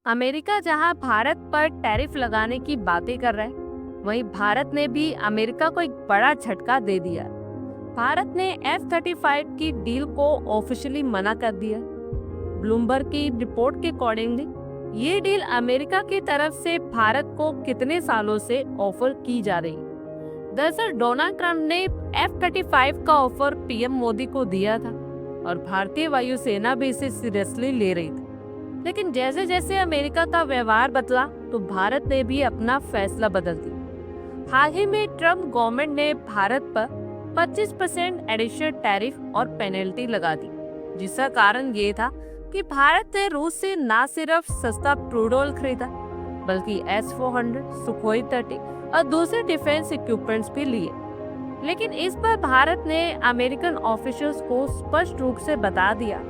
America जहां भारत पर tariff लगाने की बातें कर रहा है, वहीं भारत ने भी अमेरिका को एक बड़ा झटका दे दिया। भारत ने F-35 की डील को ऑफिशियली मना कर दिया। ब्लूमबर्ग की रिपोर्ट के अकॉर्डिंगली ये डील अमेरिका की तरफ से भारत को कितने सालों से ऑफर की जा रही। दरअसल डोनाल्ड ट्रंप ने F-35 का ऑफर पीएम मोदी को दिया था और भारतीय वायुसेना भी इसे सीरियसली ले रही थी। लेकिन जैसे जैसे अमेरिका का व्यवहार बदला तो भारत ने भी अपना फैसला बदल दिया। हाल ही में ट्रम्प गवर्नमेंट ने भारत पर 25% एडिशनल टैरिफ और पेनल्टी लगा दी, जिसका कारण ये था कि भारत ने रूस से न सिर्फ सस्ता क्रूड ऑयल खरीदा बल्कि S-400, सुखोई 30 और दूसरे डिफेंस इक्विपमेंट्स भी लिए। लेकिन इस पर भारत ने अमेरिकन ऑफिशियल्स को स्पष्ट रूप से बता दिया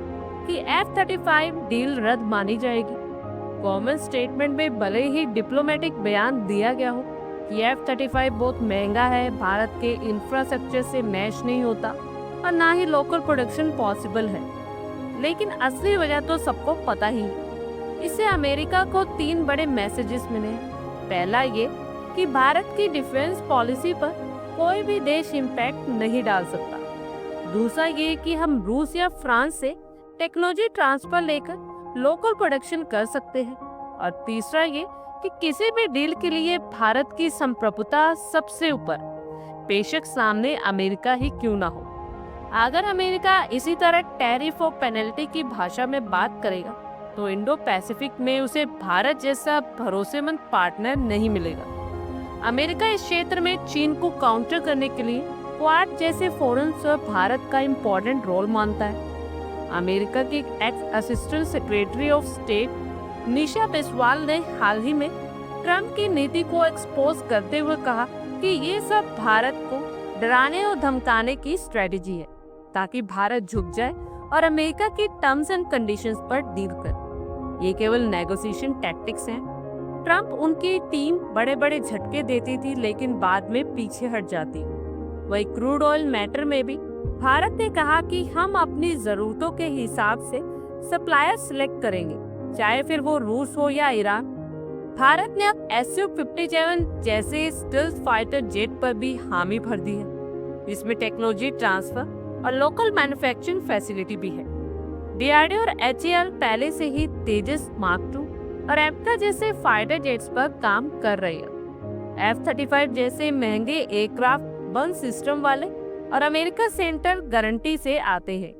कि F-35 डील रद्द मानी जाएगी। गवर्नमेंट स्टेटमेंट में भले ही डिप्लोमेटिक बयान दिया गया हो कि F-35 बहुत महंगा है, भारत के इंफ्रास्ट्रक्चर से मैच नहीं होता और ना ही लोकल प्रोडक्शन पॉसिबल है, लेकिन असली वजह तो सबको पता ही है। इससे अमेरिका को 3 बड़े मैसेजेस मिले हैं। पहला ये कि भारत की डिफेंस पॉलिसी पर कोई भी देश इम्पैक्ट नहीं डाल सकता। दूसरा ये कि हम रूस या फ्रांस से टेक्नोलॉजी ट्रांसफर लेकर लोकल प्रोडक्शन कर सकते हैं। और तीसरा ये कि किसी भी डील के लिए भारत की संप्रभुता सबसे ऊपर, बेशक सामने अमेरिका ही क्यों ना हो। अगर अमेरिका इसी तरह टैरिफ और पेनल्टी की भाषा में बात करेगा तो इंडो पैसिफिक में उसे भारत जैसा भरोसेमंद पार्टनर नहीं मिलेगा। अमेरिका इस क्षेत्र में चीन को काउंटर करने के लिए क्वाड जैसे फोरम्स पर भारत का इम्पोर्टेंट रोल मानता है। अमेरिका की ex assistant secretary of state Nisha Biswal ने हाल ही में ट्रंप की नीति को एक्सपोज करते हुए कहा कि ये सब भारत को डराने और धमकाने की स्ट्रेटेजी है ताकि भारत झुक जाए और अमेरिका की टर्म्स एंड कंडीशंस पर डील करे। ये केवल नेगोशिएशन टैक्टिक्स हैं। ट्रंप उनकी टीम बड़े बड़े झटके देती थी लेकिन बाद में पीछे हट जाती। वही क्रूड ऑयल मैटर में भी भारत ने कहा कि हम अपनी जरूरतों के हिसाब से सप्लायर सिलेक्ट करेंगे, चाहे फिर वो रूस हो या ईरान। भारत ने अब Su-57 जैसे स्टेल्थ फाइटर जेट पर भी हामी भर दी है, जिसमें टेक्नोलॉजी ट्रांसफर और लोकल मैन्युफैक्चरिंग फैसिलिटी भी है। DRDO और HAL पहले से ही तेजस मार्क 2 और एप्टा जैसे फाइटर जेट्स पर काम कर रही है। F-35 जैसे महंगे एयरक्राफ्ट बम सिस्टम वाले और अमेरिका सेंटर गारंटी से आते हैं।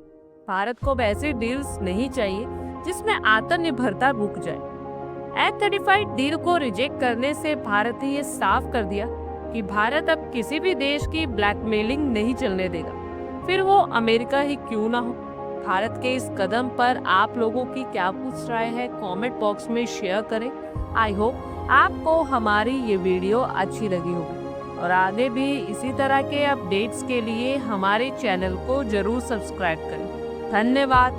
भारत को वैसे डील्स नहीं चाहिए जिसमें आत्मनिर्भरता रुक जाए। F-35 डील को रिजेक्ट करने से भारत ने ये साफ कर दिया कि भारत अब किसी भी देश की ब्लैकमेलिंग नहीं चलने देगा, फिर वो अमेरिका ही क्यों ना हो। भारत के इस कदम पर आप लोगों की क्या कुछ राय है, कमेंट बॉक्स में शेयर करें। आई होप आपको हमारी ये वीडियो अच्छी लगी होगी और आगे भी इसी तरह के अपडेट्स के लिए हमारे चैनल को जरूर सब्सक्राइब करें। धन्यवाद।